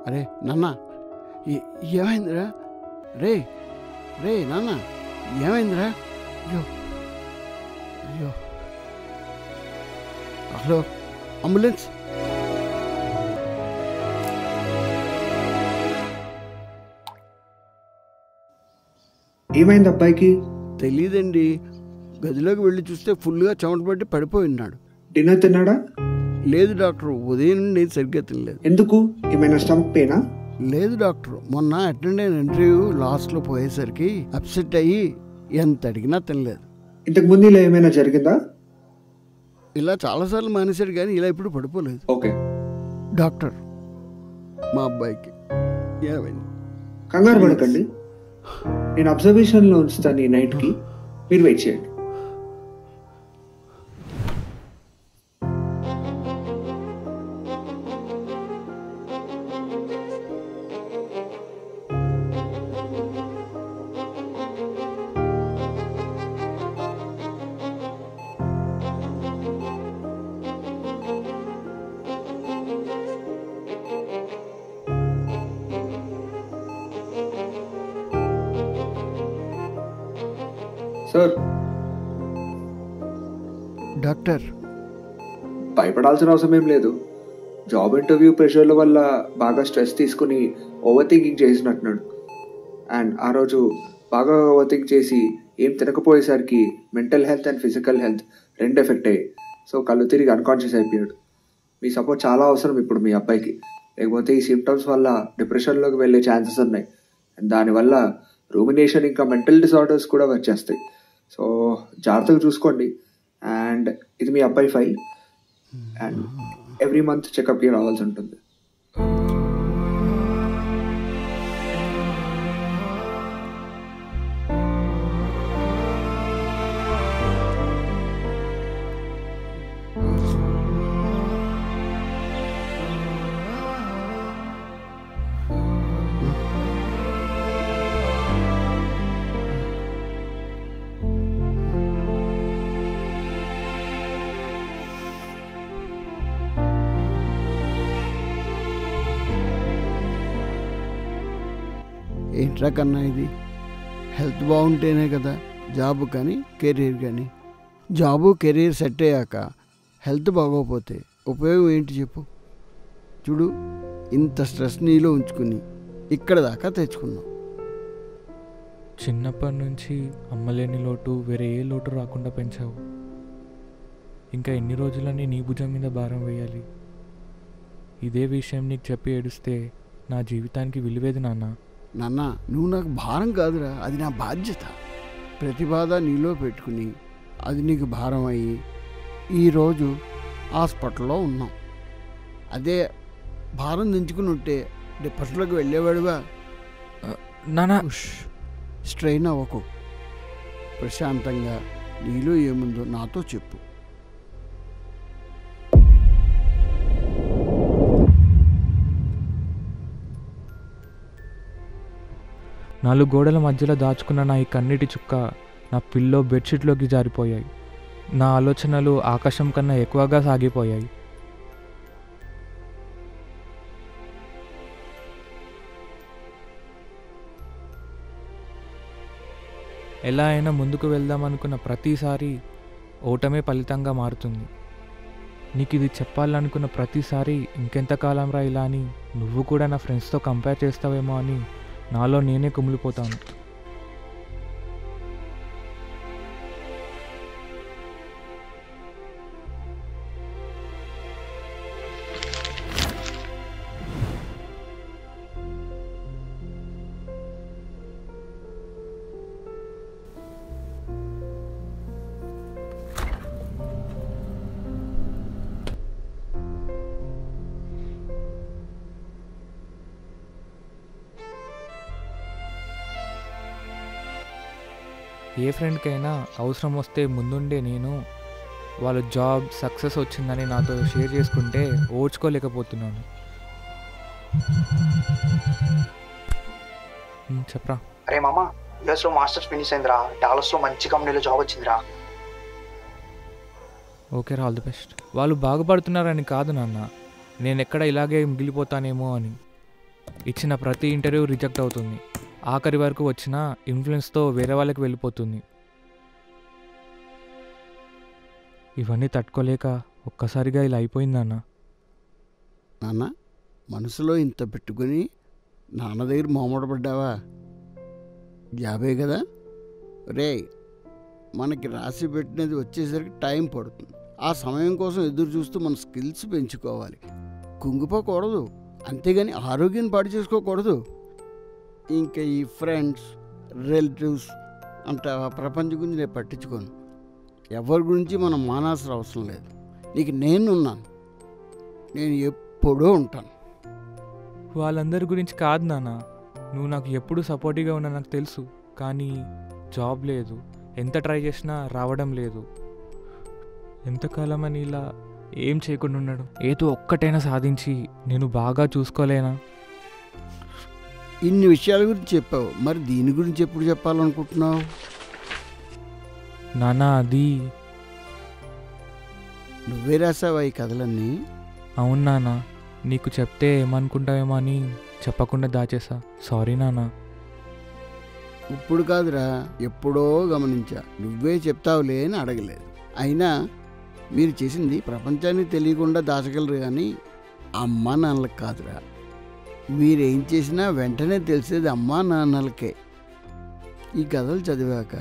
అరే నాన్న ఏమైందిరా? రే రే నాన్న ఏమైందిరా? అయ్యో అయ్యో, హలో అంబులెన్స్. ఏమైంది అబ్బాయికి? తెలీదండి, గదిలోకి వెళ్ళి చూస్తే ఫుల్గా చెమట పట్టి పడిపోయి ఉన్నాడు. డిన్నర్ తిన్నాడా? లేదు డాక్టర్, ఉదయం నుండి సరిగ్గా తినలేదు. ఎందుకు? ఏమైనా స్టమక్ పెయినా? లేదు డాక్టర్, మొన్న అటెండ్ అయిన ఇంటర్వ్యూ లాస్ట్లో పోయేసరికి అప్సెట్ అయ్యి ఎంత అడిగినా తినలేదు. ఇంతకు ముందు ఇలా ఏమైనా జరిగిందా? ఇలా చాలాసార్లు మానేశాడు కానీ ఇలా ఇప్పుడు పడిపోలేదు. ఓకే డాక్టర్, మా అబ్బాయికి ఏమైంది? కంగారు పడకండి, నేను అబ్జర్వేషన్లో ఉంచుతాను ఈ నైట్కి, మీరు వెయిట్ చేయండి. సార్, డాక్టర్ భయపడాల్సిన అవసరం ఏం లేదు. జాబ్ ఇంటర్వ్యూ ప్రెషర్ల వల్ల బాగా స్ట్రెస్ తీసుకుని ఓవర్ థింకింగ్ చేసినట్టున్నాడు. అండ్ ఆ రోజు బాగా ఓవర్ థింక్ చేసి ఏం తినకపోయేసరికి mental health and physical health రెండు ఎఫెక్ట్ అయ్యాయి. సో కళ్ళు తిరిగి అన్కాన్షియస్ అయిపోయాడు. మీ సపోర్ట్ చాలా అవసరం ఇప్పుడు మీ అబ్బాయికి, లేకపోతే ఈ సిమ్టమ్స్ వల్ల డిప్రెషన్లోకి వెళ్ళే ఛాన్సెస్ ఉన్నాయి. అండ్ దానివల్ల రూమినేషన్ ఇంకా మెంటల్ డిసార్డర్స్ కూడా వచ్చేస్తాయి. సో జాగ్రత్తగా చూసుకోండి. అండ్ ఇది మీ అబ్బాయి ఫైల్, అండ్ ఎవ్రీ మంత్ చెకప్కి రావాల్సి ఉంటుంది. ఏంట్రా కన్నా, ఇది హెల్త్ బాగుంటేనే కదా జాబ్ కానీ కెరీర్ కానీ. జాబు కెరీర్ సెట్ అయ్యాక హెల్త్ బాగోకపోతే ఉపయోగం ఏంటి చెప్పు? చూడు, ఇంత స్ట్రెస్ నీలో ఉంచుకుని ఇక్కడ దాకా తెచ్చుకున్నాం. చిన్నప్పటి నుంచి అమ్మలేని లోటు వేరే ఏ లోటు రాకుండా పెంచావు. ఇంకా ఎన్ని రోజులని నీ భుజం మీద భారం వేయాలి? ఇదే విషయం నీకు చెప్పి ఏడుస్తే నా జీవితానికి విలువేది నాన్న. నాన్న, నువ్వు నాకు భారం కాదురా, అది నా బాధ్యత. ప్రతి బాధ నీలో పెట్టుకుని అది నీకు భారం అయ్యి ఈరోజు హాస్పిటల్లో ఉన్నాం. అదే భారం దించుకుని ఉంటే డిప్రెషన్లోకి వెళ్ళేవాడుగా. నాన్న, స్ట్రెయిన్ అవ్వకు, ప్రశాంతంగా నీలో ఏముందో నాతో చెప్పు. నాలుగు గోడల మధ్యలో దాచుకున్న నా ఈ కన్నీటి చుక్క నా పిల్లో బెడ్షీట్లోకి జారిపోయాయి. నా ఆలోచనలు ఆకాశం కన్నా ఎక్కువగా సాగిపోయాయి. ఎలా అయినా ముందుకు వెళ్దామనుకున్న ప్రతిసారి ఓటమే ఫలితంగా మారుతుంది. నీకు ఇది చెప్పాలనుకున్న ప్రతిసారి ఇంకెంతకాలం రా ఇలా అని నువ్వు కూడా నా ఫ్రెండ్స్తో కంపేర్ చేస్తావేమో అని నాలో నేనే కుమిలిపోతాను. ఏ ఫ్రెండ్కైనా అవసరం వస్తే ముందుండే నేను వాళ్ళ జాబ్ సక్సెస్ వచ్చిందని నాతో షేర్ చేసుకుంటే ఓర్చుకోలేకపోతున్నాను. చెప్పరా? అరే మామ, యూఎస్లో మాస్టర్స్ ఫినిష్ అయిందిరా, డాలస్లో మంచి కంపెనీలో జాబ్ వచ్చిందిరా. ఓకే రా, ఆల్ ది బెస్ట్. వాళ్ళు బాగుపడుతున్నారని కాదు నాన్న, నేను ఎక్కడ ఇలాగే మిగిలిపోతానేమో అని. ఇచ్చిన ప్రతి ఇంటర్వ్యూ రిజెక్ట్ అవుతుంది. ఆఖరి వరకు వచ్చిన ఇన్ఫ్లుయెన్స్తో వేరే వాళ్ళకి వెళ్ళిపోతుంది. ఇవన్నీ తట్టుకోలేక ఒక్కసారిగా ఇలా అయిపోయిందన్న. నాన్న మనసులో ఇంత పెట్టుకుని నాన్న దగ్గర మొహమాటపడ్డావా? జాబే కదా రే, మనకి రాసి పెట్టినది వచ్చేసరికి టైం పడుతుంది. ఆ సమయం కోసం ఎదురు చూస్తూ మన స్కిల్స్ పెంచుకోవాలి. కుంగిపోకూడదు, అంతేగాని ఆరోగ్యాన్ని పాడు చేసుకోకూడదు. ఇంకా ఈ ఫ్రెండ్స్ రిలేటివ్స్ అంటే ప్రపంచం గురించి నేను పట్టించుకోను. ఎవరి గురించి మనం మానాల్సిన అవసరం లేదు. నీకు నేనున్నాను, నేను ఎప్పుడూ ఉంటాను. వాళ్ళందరి గురించి కాదు నాన్న, నువ్వు నాకు ఎప్పుడు సపోర్టివ్గా ఉన్నా నాకు తెలుసు. కానీ జాబ్ లేదు, ఎంత ట్రై చేసినా రావడం లేదు. ఎంతకాలం అని ఇలా ఏం చేయకుండా ఉండడం? ఏదో ఒక్కటైనా సాధించి నేను బాగా చూసుకోలేనా? ఇన్ని విషయాల గురించి చెప్పావు, మరి దీని గురించి ఎప్పుడు చెప్పాలనుకుంటున్నావు? నాన్న అది నువ్వే రాసావా ఈ కథలన్నీ? అవును నాన్న, నీకు చెప్తే ఏమనుకుంటావేమో అని చెప్పకుండా దాచేసా. సారీ నాన్న. ఇప్పుడు కాదురా, ఎప్పుడో గమనించా. నువ్వే చెప్తావులే అని అడగలేదు. అయినా మీరు చేసింది ప్రపంచానికి తెలియకుండా దాచగలరు, కానీ అమ్మా నాన్నలకు కాదురా. మీరేం చేసినా వెంటనే తెలిసేది అమ్మా నాన్నలకే. ఈ కథలు చదివాక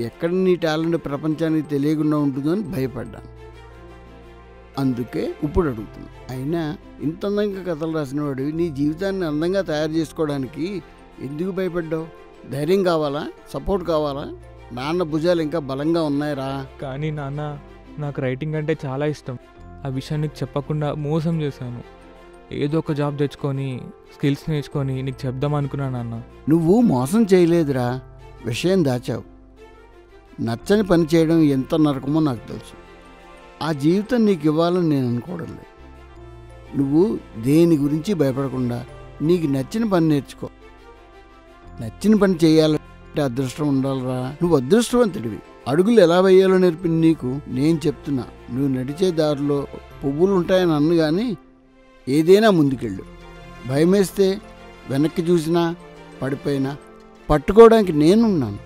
ఎక్కడ నీ టాలెంట్ ప్రపంచానికి తెలియకుండా ఉంటుందో అని భయపడ్డాను. అందుకే ఇప్పుడు అడుగుతున్నా. అయినా ఇంత అందంగా కథలు రాసినవాడు నీ జీవితాన్ని అందంగా తయారు చేసుకోవడానికి ఎందుకు భయపడ్డావు? ధైర్యం కావాలా? సపోర్ట్ కావాలా? నాన్న భుజాలు ఇంకా బలంగా ఉన్నాయిరా. కానీ నాన్న, నాకు రైటింగ్ అంటే చాలా ఇష్టం. ఆ విషయం నీకు చెప్పకుండా మోసం చేశాను. ఏదో ఒక జాబ్ తెచ్చుకొని స్కిల్స్ నేర్చుకొని నీకు చెప్దాం అనుకున్నాను నాన్న. నువ్వు మోసం చేయలేదురా, విషయం దాచావు. నచ్చని పని చేయడం ఎంత నరకమో నాకు తెలుసు. ఆ జీవితం నీకు ఇవ్వాలని నేను అనుకోవడం లేదు. నువ్వు దేని గురించి భయపడకుండా నీకు నచ్చిన పని నేర్చుకో. నచ్చిన పని చేయాలంటే అదృష్టం ఉండాలిరా. నువ్వు అదృష్టవంతుడివి. అడుగులు ఎలా వేయాలో నేర్పింది నీకు నేను చెప్తున్నా. నువ్వు నడిచే దారిలో పువ్వులు ఉంటాయని అన్ను, కానీ ఏదైనా ముందుకెళ్ళు. భయమేస్తే వెనక్కి చూసినా పడిపోయినా పట్టుకోవడానికి నేనున్నాను.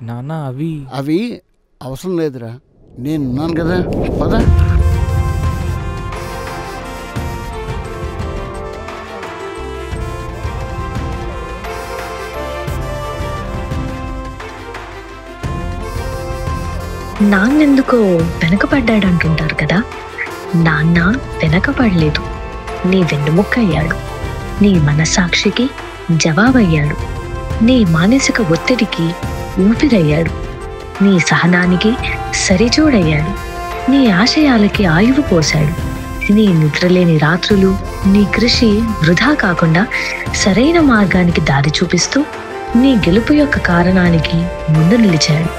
నాన్న అవి అవసరం లేదురా, నేనున్నాను కదా. పద. నాన్నెందుకో వెనకపడ్డాడంటుంటారు కదా. నాన్న వెనకపడలేదు, నీ వెన్నుముక్క అయ్యాడు. నీ మనస్సాక్షికి జవాబయ్యాడు. నీ మానసిక ఒత్తిడికి ఊపిరయ్యాడు. నీ సహనానికి సరిజోడయ్యాడు. నీ ఆశయాలకి ఆయువు పోశాడు. నీ నిద్రలేని రాత్రులు, నీ కృషి వృధా కాకుండా సరైన మార్గానికి దారి చూపిస్తూ నీ గెలుపు యొక్క కారణానికి ముందు నిలిచాడు.